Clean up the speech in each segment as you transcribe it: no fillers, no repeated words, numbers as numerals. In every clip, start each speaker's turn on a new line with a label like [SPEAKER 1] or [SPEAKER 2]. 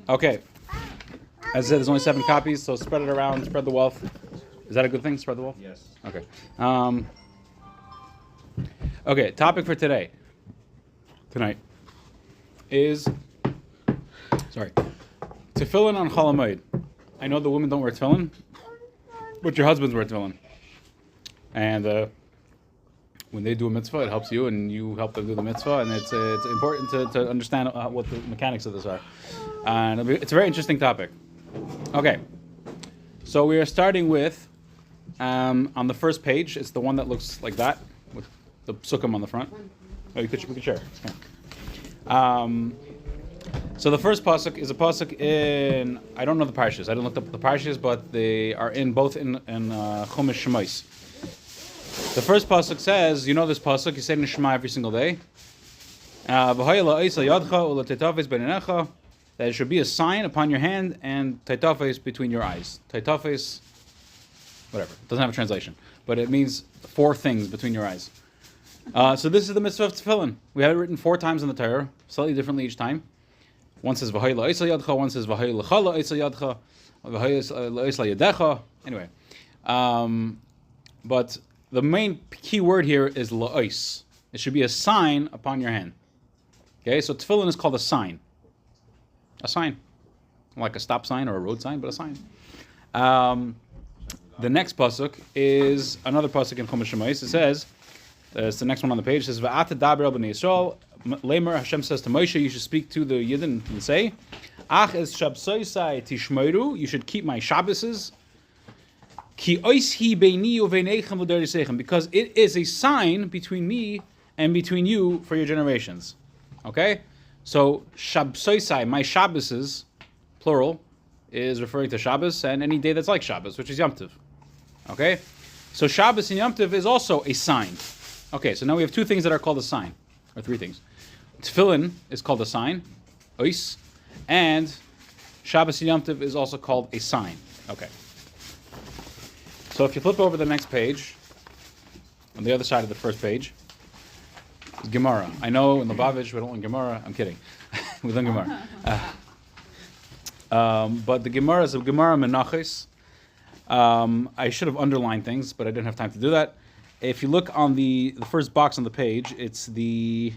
[SPEAKER 1] Okay. As I said, there's only 7 copies, so spread it around, spread the wealth. Is that a good thing? Spread the wealth?
[SPEAKER 2] Yes.
[SPEAKER 1] Okay. Okay, topic for tonight is, Tefillin on Chol Hamoed. I know the women don't wear tefillin, but your husbands wear tefillin. And when they do a mitzvah, it helps you, and you help them do the mitzvah, and it's important to understand what the mechanics of this are. And it's a very interesting topic. Okay, so we are starting with, on the first page, it's the one that looks like that, with the sukkah on the front. Oh, we could share. So the first pasuk is a pasuk in, I don't know the parshas, I didn't look up the parshas, but they are both in Chumash Shemais. The first pasuk says, you know this pasuk, you say in the Shema every single day, that it should be a sign upon your hand and taitafes between your eyes. Taitafes, whatever, it doesn't have a translation, but it means 4 things between your eyes. So this is the mitzvah of tefillin. We have it written 4 times in the Torah, slightly differently each time. One says v'hay la'isal yadcha, one says v'hay l'cha la'isal yadcha, v'hay la'isal yadecha. Anyway, but the main key word here is la'is. It should be a sign upon your hand. Okay, so tefillin is called a sign. A sign. Like a stop sign or a road sign, but a sign. The next pasuk is another pasuk in Chumash Shemais. It says, it's the next one on the page. It says, V'ata daber el b'nei Yisrael. Lamer, Hashem says to Moshe, you should speak to the Yidden and say, Ach es shabsoisai tishmeru, you should keep my Shabbases. Ki oishi beini uveneichem l'derisechem, because it is a sign between me and between you for your generations. Okay? So, shabsoisai, my Shabbases, plural, is referring to Shabbos and any day that's like Shabbos, which is Yom Tov. Okay? So Shabbos and Yom Tov is also a sign. Okay, so now we have 2 things that are called a sign, or 3 things. Tefillin is called a sign, ois, and Shabbos and Yom Tov is also called a sign. Okay. So if you flip over the next page, on the other side of the first page, is Gemara. I know in Lubavitch we don't learn Gemara. I'm kidding. We learn Gemara. But the Gemara is a Gemara Menachos. I should have underlined things, but I didn't have time to do that. If you look on the first box on the page, it's the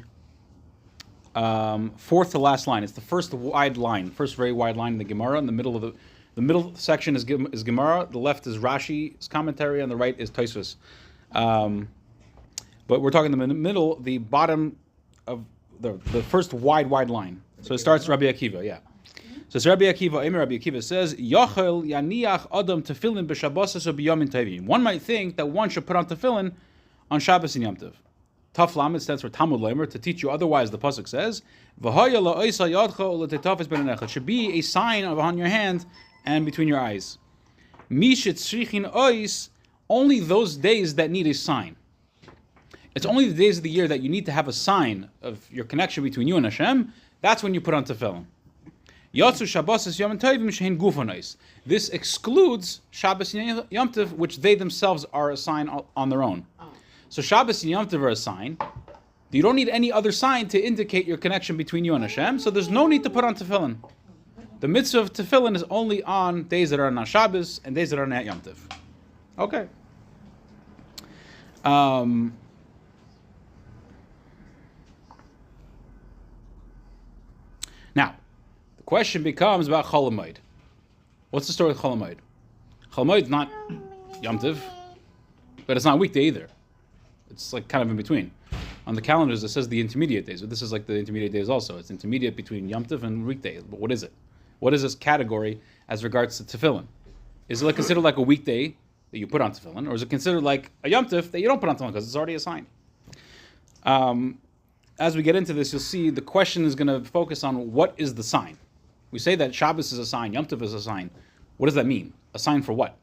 [SPEAKER 1] 4th to last line. It's the first very wide line in the Gemara. In the middle of the middle section is Gemara. The left is Rashi's commentary, and the right is Tosfos. But we're talking the middle, the bottom of the first wide line. So it starts Rabbi Akiva, yeah. So it's Rabbi Akiva. Rabbi Akiva says, "Yochel yaniach adam tefillin b'Shabbos or b'Yom Tovim." One might think that one should put on tefillin on Shabbos and Yom Tov. Taf Lamed stands for Talmud Lamer, to teach you otherwise. The pasuk says, "V'haya la'isa yadcha u'letetafes b'nenecha." It should be a sign on your hand and between your eyes. Mishit shrichin ois, only those days that need a sign. It's only the days of the year that you need to have a sign of your connection between you and Hashem. That's when you put on tefillin. Yatsu Shabbos es Yom Tovim shehin gufanais. This excludes Shabbos and Yom Tov, which they themselves are a sign on their own. So Shabbos and Yom Tov are a sign. You don't need any other sign to indicate your connection between you and Hashem, so there's no need to put on tefillin. The mitzvah of tefillin is only on days that are not Shabbos and days that are not Yom Tov. Okay. Now, the question becomes about Chol Hamoed. What's the story with Chol Hamoed? Chol Hamoed is not Yom Tov, but it's not a weekday either. It's like kind of in between. On the calendars it says the intermediate days, but this is like the intermediate days also. It's intermediate between Yom Tov and weekday. But what is it? What is this category as regards to tefillin? Is it considered like a weekday that you put on tefillin, or is it considered like a Yom Tov that you don't put on tefillin because it's already a sign? As we get into this, you'll see the question is going to focus on what is the sign. We say that Shabbos is a sign, Yom Tov is a sign. What does that mean? A sign for what?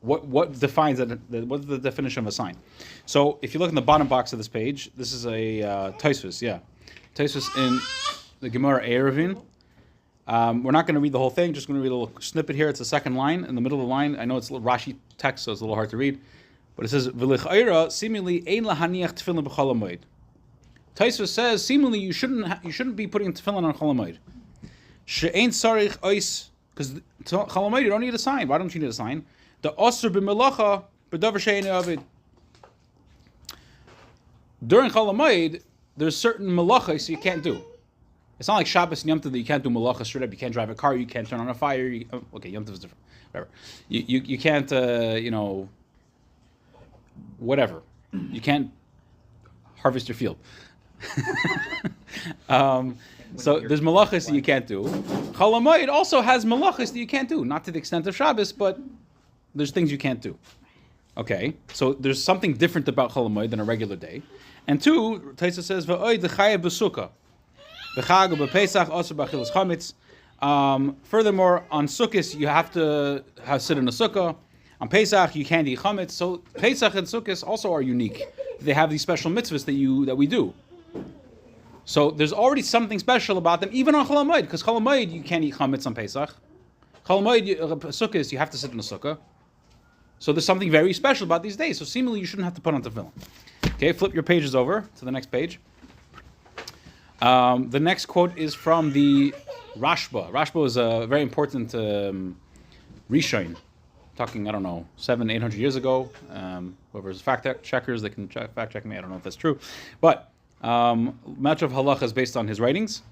[SPEAKER 1] What defines that? What's the definition of a sign? So if you look in the bottom box of this page, this is a Tosfos, yeah. Tosfos in the Gemara Eruvin. We're not going to read the whole thing, just going to read a little snippet here. It's the second line. In the middle of the line, I know it's a little Rashi text, so it's a little hard to read. But it says, V'lich'ayra seemingly ein lahaniach tefillin b'chol hamoed. Tosfos says, seemingly you shouldn't be putting tefillin on Chol Hamoed. She'ain sarich ois, because Chol Hamoed you don't need a sign. Why don't you need a sign? The osur b'melacha b'davar she'ein avid. During Chol Hamoed, there's certain melachas you can't do. It's not like Shabbos and Yom Tov that you can't do malacha straight up. You can't drive a car. You can't turn on a fire. Okay, Yom Tov is different. Whatever. You can't whatever. You can't harvest your field. So there's malachas that you can't do. Chol Hamoed also has malachas that you can't do, not to the extent of Shabbos, but there's things you can't do. Okay, so there's something different about Chol Hamoed than a regular day. And two, Taisa says, "V'oid dechayev b'sukkah, b'chag u'b'pesach osur b'achilas chametz." Furthermore, on Sukkot you have to sit in a sukkah. On Pesach you can't eat chametz. So Pesach and Sukkot also are unique. They have these special mitzvahs that we do. So there's already something special about them, even on Chol Hamoed, because Chol Hamoed you can't eat chametz on Pesach. Chol Hamoed, Sukkot, you have to sit in a sukkah. So there's something very special about these days. So seemingly you shouldn't have to put on tefillin. Okay, flip your pages over to the next page. The next quote is from the Rashba. Rashba is a very important Rishon. Talking, 700-800 years ago. Whoever's fact checkers, they can fact check me. I don't know if that's true. But much of halacha is based on his writings.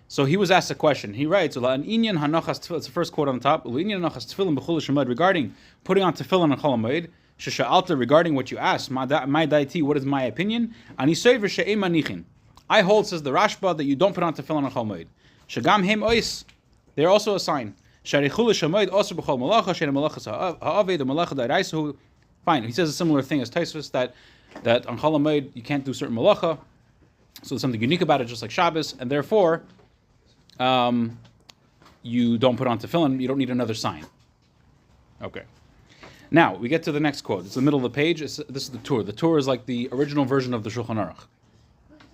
[SPEAKER 1] So he was asked a question. He writes, it's the first quote on the top, regarding putting on tefillin on Chol Hamoed, shesha'alta, regarding what you asked, my daiti, what is my opinion? I hold, says the Rashba, that you don't put on tefillin on Chol Hamoed. Shagam hem ois, they're also a sign. Fine, he says a similar thing as Taisvus, that on Chol Hamoed you can't do certain malacha, so there's something unique about it, just like Shabbos, and therefore you don't put on tefillin, you don't need another sign. Okay. Now, we get to the next quote. It's the middle of the page. This is the Tur. The Tur is like the original version of the Shulchan Aruch.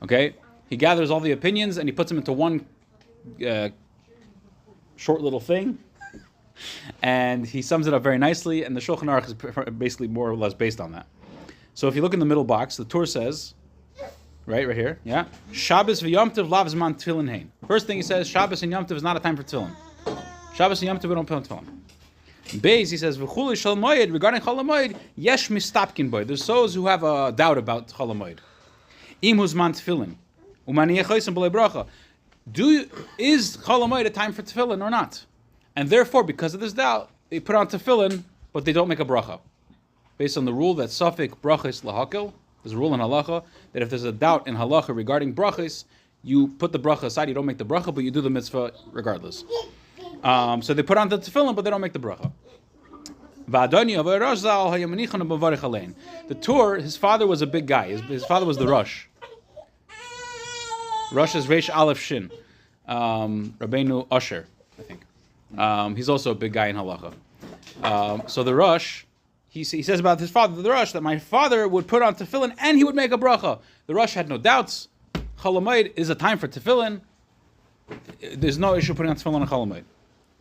[SPEAKER 1] Okay? He gathers all the opinions and he puts them into one short little thing, and he sums it up very nicely, and the Shulchan Aruch is basically more or less based on that. So if you look in the middle box, the Tur says, right here, yeah, Shabbos v'Yom Tov lav zman tefillin hein. First thing he says, Shabbos and Yom Tov is not a time for tefillin. Shabbos and Yom Tov we don't put on tefillin. Beis, he says, v'chuli Chol Hamoed, regarding Chol Hamoed, yesh mistapkin boy. There's those who have a doubt about Chol Hamoed. Im huzman tefillin, umaniyeh chosim b'lei bracha. Is Chol Hamoed a time for tefillin or not? And therefore, because of this doubt, they put on tefillin, but they don't make a bracha. Based on the rule that Safek brachis lahakel, there's a rule in halacha that if there's a doubt in halacha regarding brachis, you put the bracha aside, you don't make the bracha, but you do the mitzvah regardless. So they put on the tefillin, but they don't make the bracha. The Tur, his father was a big guy. His father was the Rosh. Rosh is Reish Aleph Shin. Rabbeinu Asher, I think. He's also a big guy in halacha. So the Rosh, he says about his father, the Rosh, that my father would put on tefillin and he would make a bracha. The Rosh had no doubts. Chol Hamoed is a time for tefillin. There's no issue putting on tefillin on Chol Hamoed.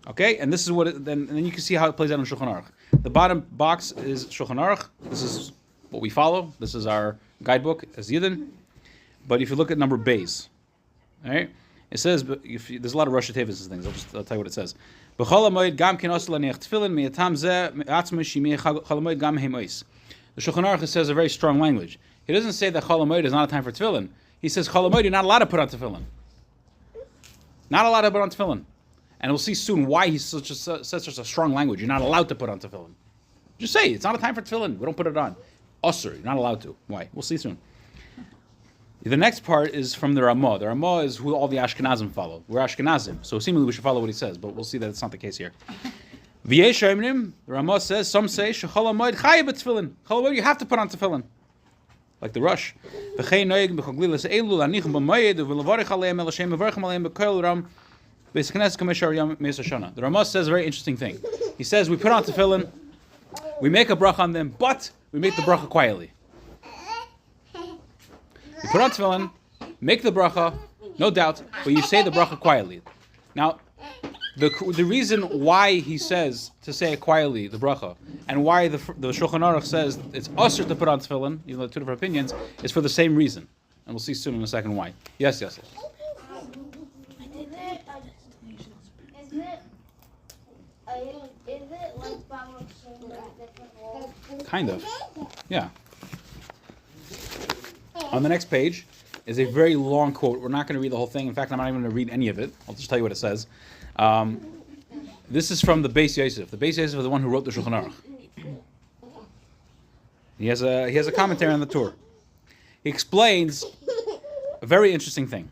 [SPEAKER 1] Okay, and this is what then you can see how it plays out in Shulchan Aruch. The bottom box is Shulchan Aruch. This is what we follow. This is our guidebook as Yidden. But if you look at number Beis, all right, it says there's a lot of Rosh Hashanah things. I'll tell you what it says. B'chol Hamoed gam ken osel laniach tefillin miyatam zeh me'atzma shimei Chol Hamoed gam hem ois. The Shulchan Aruch says a very strong language. He doesn't say that Chol Hamoed is not a time for tefillin. He says Chol Hamoed you're not allowed to put on tefillin. Not allowed to put on tefillin. And we'll see soon why he says such a strong language. You're not allowed to put on tefillin. Just say it's not a time for tefillin. We don't put it on. Osir, you're not allowed to. Why? We'll see soon. The next part is from the Ramah. The Ramah is who all the Ashkenazim follow. We're Ashkenazim, so seemingly we should follow what he says, but we'll see that it's not the case here. The Ramah says, some say, Chol Hamoed chayev b'tefillin. Chol Hamoed you have to put on tefillin. Like the Rosh. The Ramah says a very interesting thing. He says we put on tefillin, we make a bracha on them, but we make the bracha quietly. You put on tefillin, make the bracha, no doubt, but you say the bracha quietly. Now, the reason why he says to say it quietly, the bracha, and why the Shulchan Aruch says it's usher to put on tefillin, even though two different opinions, is for the same reason. And we'll see soon in a second why. Yes. Kind of. Yeah. On the next page is a very long quote. We're not going to read the whole thing. In fact, I'm not even going to read any of it. I'll just tell you what it says. This is from the Beis Yosef. The Beis Yosef is the one who wrote the Shulchan Aruch. He has a commentary on the Torah. He explains a very interesting thing.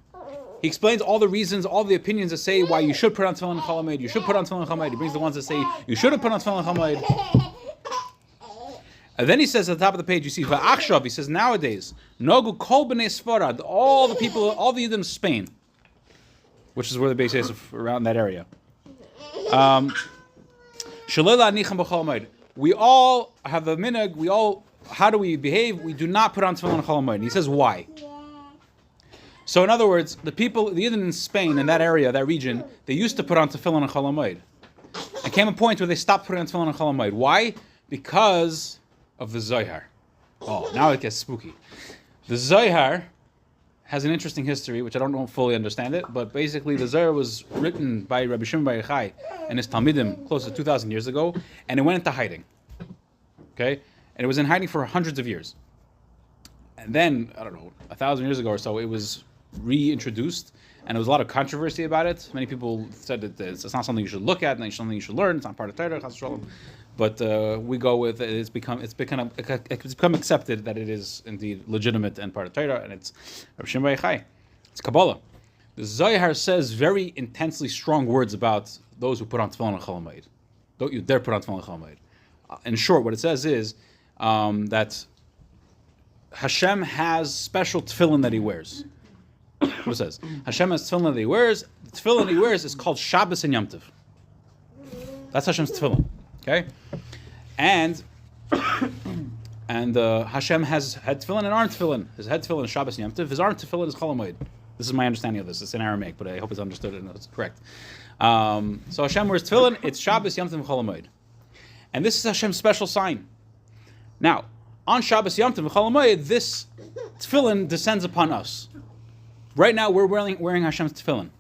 [SPEAKER 1] He explains all the reasons, all the opinions that say why you should put on Tefillin Chol Hamoed, you should put on Tefillin Chol Hamoed. He brings the ones that say you shouldn't put on Tefillin Chol Hamoed. And then he says at the top of the page, you see, Va'achshav, he says, nowadays, Nogu Kol B'nei Sfarad, all the people, all the Yidden of Spain, which is where the Beis Yosef, around that area. Shalela Anicham B'Chol Hamoed. We all have the minhag, how do we behave? We do not put on Tefillin Chol Hamoed. He says, why? So in other words, the Yidden in Spain, in that area, that region, they used to put on Tefillin and Chol Hamoed. There came a point where they stopped putting on Tefillin and Chol Hamoed. Why? Because of the Zohar. Oh, now it gets spooky. The Zohar has an interesting history, which I don't fully understand it, but basically the Zohar was written by Rabbi Shimon Bar Yochai and his Talmidim close to 2,000 years ago, and it went into hiding. Okay? And it was in hiding for hundreds of years. And then, 1,000 years ago or so, it was reintroduced, and there was a lot of controversy about it. Many people said that it's not something you should look at, and it's something you should learn. It's not part of Torah, chas v'shalom. But we go with it. It's become accepted that it is indeed legitimate and part of Torah, and it's Rabbi Shimon Bar Yochai. It's Kabbalah. The Zohar says very intensely strong words about those who put on Tefillin and Chol Hamoed. Don't you dare put on Tefillin and Chol Hamoed. In short, what it says is that Hashem has special tefillin that he wears. What it says? Hashem has tefillin that he wears. The tefillin he wears is called Shabbos and Yom Tov. That's Hashem's tefillin. Okay? And Hashem has head tefillin and arm tefillin. His head tefillin is Shabbos and Yom Tov. His arm tefillin is Chol Hamoed. This is my understanding of this. It's in Aramaic, but I hope it's understood and it's correct. So Hashem wears tefillin. It's Shabbos, Yom Tov, and Chol Hamoed. And this is Hashem's special sign. Now, on Shabbos, Yom Tov, and Chol Hamoed, this tefillin descends upon us. Right now, we're wearing Hashem's tefillin.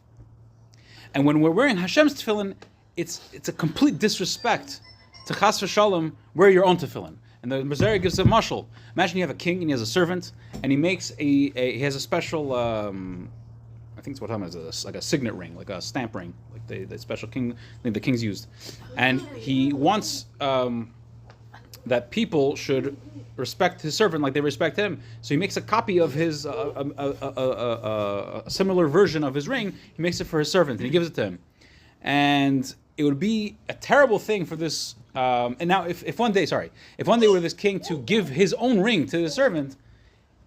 [SPEAKER 1] And when we're wearing Hashem's tefillin, it's a complete disrespect to chas v'shalom wear your own tefillin. And the Mizrahi gives a mashal. Imagine you have a king and he has a servant, and he makes he has a special, I think it's what time is this, like a signet ring, like a stamp ring, like the special king, the kings used. And he wants that people should respect his servant like they respect him. So he makes a copy of his, a similar version of his ring. He makes it for his servant, and he gives it to him. And it would be a terrible thing for this. And now, if one day were this king to give his own ring to the servant,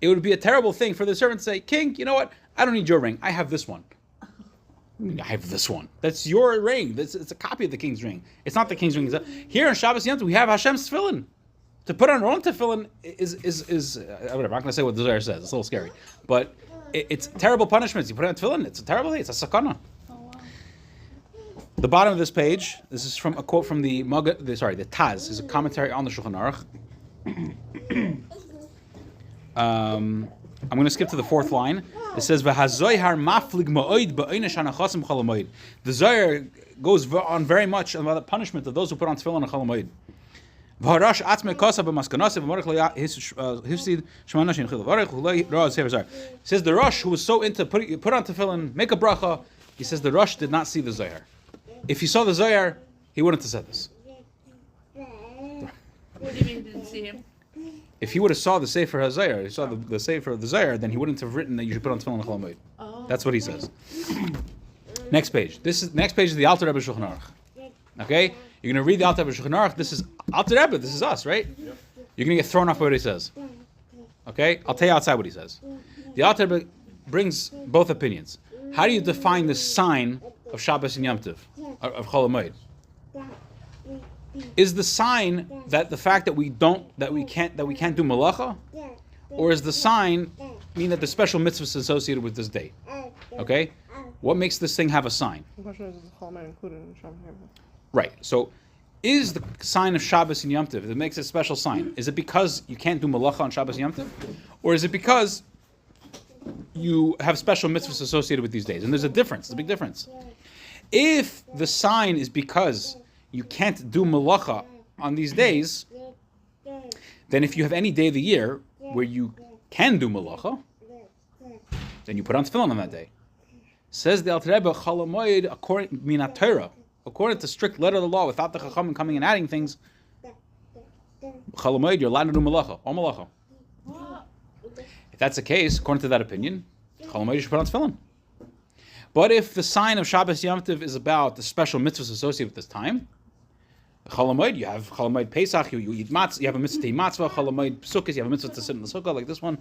[SPEAKER 1] it would be a terrible thing for the servant to say, "King, you know what? I don't need your ring. I have this one. I have this one. That's your ring. It's a copy of the king's ring. It's not the king's ring. Here on Shabbos Yom Tov, we have Hashem's tefillin. To put on our own tefillin is whatever. I'm not going to say what the Zohar says. It's a little scary, but it's terrible punishments. You put on tefillin, it's a terrible thing. It's a sakana. The bottom of this page. This is from a quote from the Taz. This is a commentary on the Shulchan Aruch. I'm going to skip to the fourth line. It says, "V'hazoyhar maflig ma'oid ba'oinish hanachasim chol hamoed." The Zohar goes on very much about the punishment of those who put on tefillin and chol hamoed. V'harash atzmei kosa b'maskanasi v'morech hifsid shemanash yinchil v'arech v'loi roz sefer zar. Says the Rosh, who was so into put on tefillin, make a bracha. He says the Rosh did not see the Zohar. If he saw the Zohar, he wouldn't have said this.
[SPEAKER 2] What do you mean didn't see him?
[SPEAKER 1] If he would have saw the Sefer HaZohar, he saw the Sefer of the Zohar, then he wouldn't have written that you should put on Tefillin and Chol Hamoed.
[SPEAKER 2] Oh.
[SPEAKER 1] That's what he says. Next page. Next page is the Alter Rebbe Shulchan Aruch. Okay? You're going to read the Alter Rebbe Shulchan Aruch. This is Alter Rebbe. This is us, right? Yep. You're going to get thrown off by what he says. Okay? I'll tell you outside what he says. The Alter Rebbe brings both opinions. How do you define the sign of Shabbos and Yom Tov, of Chol Hamoed? Is the sign that the fact that we can't do malacha, or is the sign mean that the special mitzvah is associated with this day? Okay, what makes this thing have a sign?
[SPEAKER 3] The question is Chol Hamoed included in Shabbos and Yom Tov?
[SPEAKER 1] Right. So, is the sign of Shabbos and Yom Tov that makes it a special sign? Is it because you can't do malacha on Shabbos and Yom Tov, or is it because you have special mitzvahs associated with these days? And there's a difference. There's a big difference. If the sign is because you can't do malacha on these days, Then if you have any day of the year where you can do malacha, then you put on tefillin on that day. Says the Alter Rebbe, Chol Hamoed, according minat Torah, according to strict letter of the law, without the Chachamim coming and adding things, Chol Hamoed, you're allowed to do malacha, or malacha. If that's the case, according to that opinion, Chol Hamoed, you should put on tefillin. But if the sign of Shabbos Yom Tov is about the special mitzvahs associated with this time, Chol Hamoed, you have Chol Hamoed Pesach, you eat matzah, you have a mitzvah to eat matzah, Chol Hamoed Sukkot, you have a mitzvah to sit in the sukkah like this one.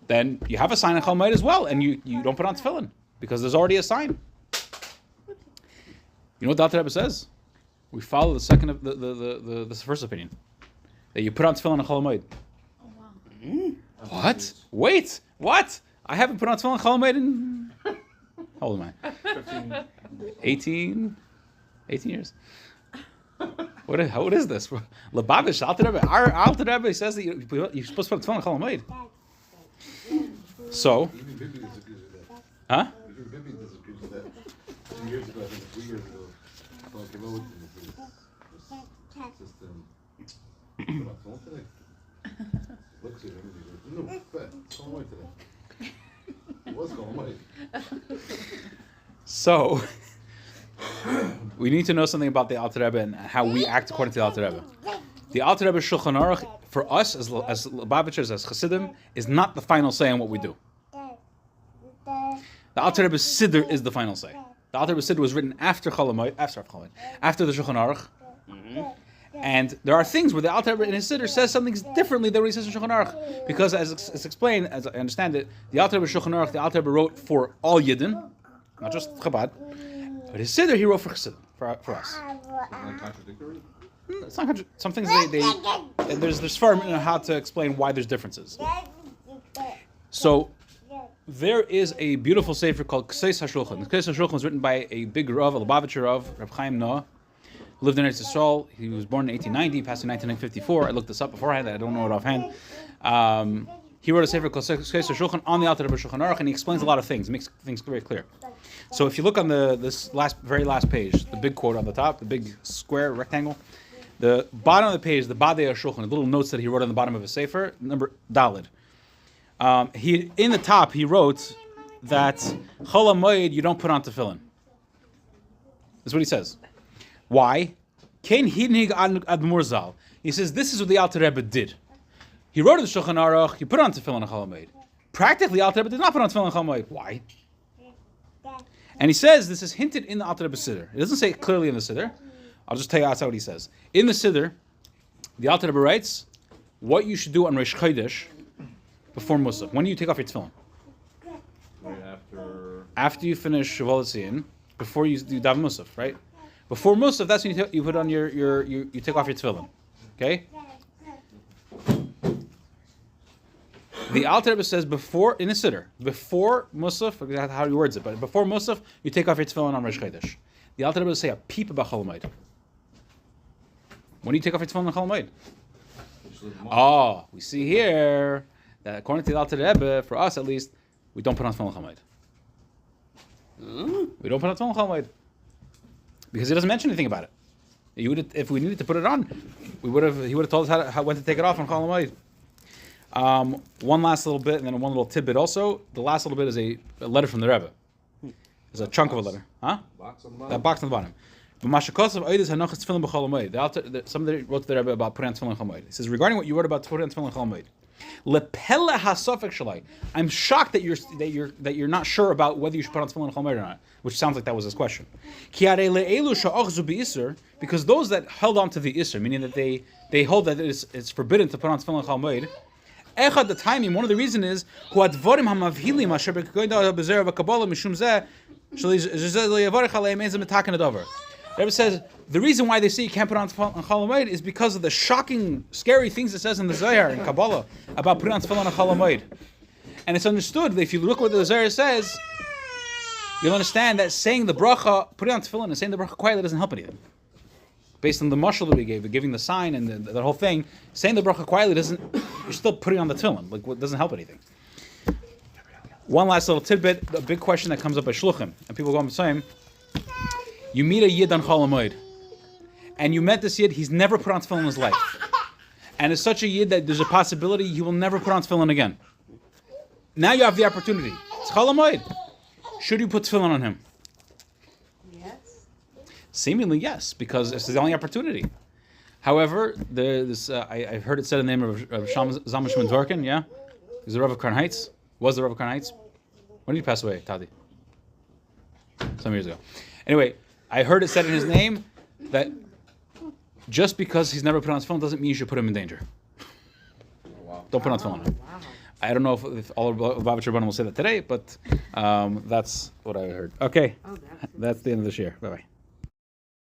[SPEAKER 1] Then you have a sign of Chol Hamoed as well, and you don't put on tefillin because there's already a sign. You know what the Alter Rebbe says? We follow the second of the first opinion that you put on tefillin on Chol Hamoed.
[SPEAKER 2] Oh, wow.
[SPEAKER 1] What? Wait, what? I haven't put on tefillin on Chol Hamoed in how old am I? 18 years. What is this? Labavish Alter Rebbe. Our Alter Rebbe says that you're supposed to put tefillin on Chol Hamoed. So, huh?
[SPEAKER 4] Even Bibi disagrees with that. 2 years ago, I think 3 years ago, Chol Hamoed in his system. Put on tefillin today. Looks at him and he goes, "No, fat. Chol Hamoed today." It was Chol Hamoed.
[SPEAKER 1] So, we need to know something about the Alter Rebbe and how we act according to the Alter Rebbe. The Alter Rebbe Shulchan Aruch, for us as Lubavitchers, as Chassidim, is not the final say on what we do. The Alter Rebbe's Siddur is the final say. The Alter Rebbe's Siddur was written after Chol Hamoed, after the Shulchan Aruch. And there are things where the Alter Rebbe in his Siddur says something differently than what he says in Shulchan Aruch. Because as it's explained, as I understand it, the Alter Rebbe Shulchan Aruch, the Alter Rebbe wrote for all Yidden, not just Chabad. But his Siddur he wrote for Chassidim, for us.
[SPEAKER 4] Isn't that contradictory?
[SPEAKER 1] It's not some things there's Sfarim on how to explain why there's differences. So there is a beautiful sefer called Kseis HaShulchan. The Kseis HaShulchan was written by a big Rav, a Lubavitcher Rav, Reb Chaim Noah, who lived in Eretz Yisrael. He was born in 1890, passed in 1954. I looked this up beforehand. I don't know it offhand. He wrote a sefer called Kseis HaShulchan on the Alter Rebbe Shulchan Aruch, and he explains a lot of things, makes things very clear. So if you look on this very last page, the big quote on the top, the big square rectangle, the bottom of the page, the Badei HaShulchan, the little notes that he wrote on the bottom of his sefer, number Daled. He in the top he wrote that Chol Hamoed you don't put on tefillin. That's what he says. Why? Kein Hinig ad Murzal. He says this is what the Alter Rebbe did. He wrote in the Shulchan Aruch, he put on tefillin on Chol Hamoed. Practically, Alter Rebbe did not put on tefillin on Chol Hamoed. Why? And he says this is hinted in the Alter Rebbe Siddur. It doesn't say it clearly in the Siddur. I'll just tell you outside what he says. In the Siddur, the Alter Rebbe writes what you should do on Rosh Chodesh before Musaf. When do you take off your tefillin?
[SPEAKER 4] Right
[SPEAKER 1] after you finish Shavuot Tzion, before you do Daven Musaf, right? Before Musaf, that's when you put on you take off your tefillin. Okay? The Alter Rebbe says before in the Siddur, before Musaf, I forget how he words it, but before Musaf, you take off your tefillin on Rosh Chodesh. The Alter Rebbe say a peep about Chol Hamoed. When do you take off your tefillin on Chol Hamoed? Oh, we see here that according to the Alter Rebbe, for us at least, we don't put on tefillin on Chol Hamoed. We don't put on tefillin on Chol Hamoed because he doesn't mention anything about it. If we needed to put it on, he would have told us when to take it off on Chol Hamoed. One last little bit, and then one little tidbit also. The last little bit is a letter from the Rebbe. It's a chunk of a letter. Huh? That box on the bottom. Somebody wrote to the Rebbe about putting on tefillin Chol Hamoed. He says, regarding what you wrote about putting on tefillin Chol Hamoed, lepela hasofek shalai. I'm shocked that you're not sure about whether you should put on tefillin Chol Hamoed or not, which sounds like that was his question. Because those that held on to the Isser, meaning that they hold that it's forbidden to put on tefillin Chol Hamoed, Echad the timing, one of the reasons is who advorim hamavhilim asher bekoyda bezer v'kabbalah mishum zeh shalizav yavarich aleim enzem metaken adover. The Rebbe says the reason why they say you can't put on Chol Hamoed is because of the shocking, scary things it says in the Zohar and Kabbalah about putting on tefillin on Chol Hamoed. And it's understood that if you look what the Zohar says, you'll understand that saying the bracha, putting on tefillin and saying the bracha quietly doesn't help anything. Based on the mashal that we gave, giving the sign and the whole thing, saying the bracha quietly doesn't. You're still putting on the tefillin. Like, it doesn't help anything. One last little tidbit: a big question that comes up by shluchim, and people go on saying, you meet a yid on Chol Hamoed, and you met this yid. He's never put on tefillin in his life, and is such a yid that there's a possibility he will never put on tefillin again. Now you have the opportunity. It's Chol Hamoed. Should you put tefillin on him?
[SPEAKER 2] Yes.
[SPEAKER 1] Seemingly yes, because it's the only opportunity. However, I've heard it said in the name of Sham Zalman Shimon Dworkin, yeah? He's the Rav of Crown Heights. Was the Rav of Crown Heights? When did he pass away, Tadi? Some years ago. Anyway, I heard it said in his name that just because he's never put on his tefillin doesn't mean you should put him in danger. Don't put on tefillin on him. I don't know if all of Lubavitch Rabbanim will say that today, but that's what I heard. Okay, that's the end of this year. Bye-bye.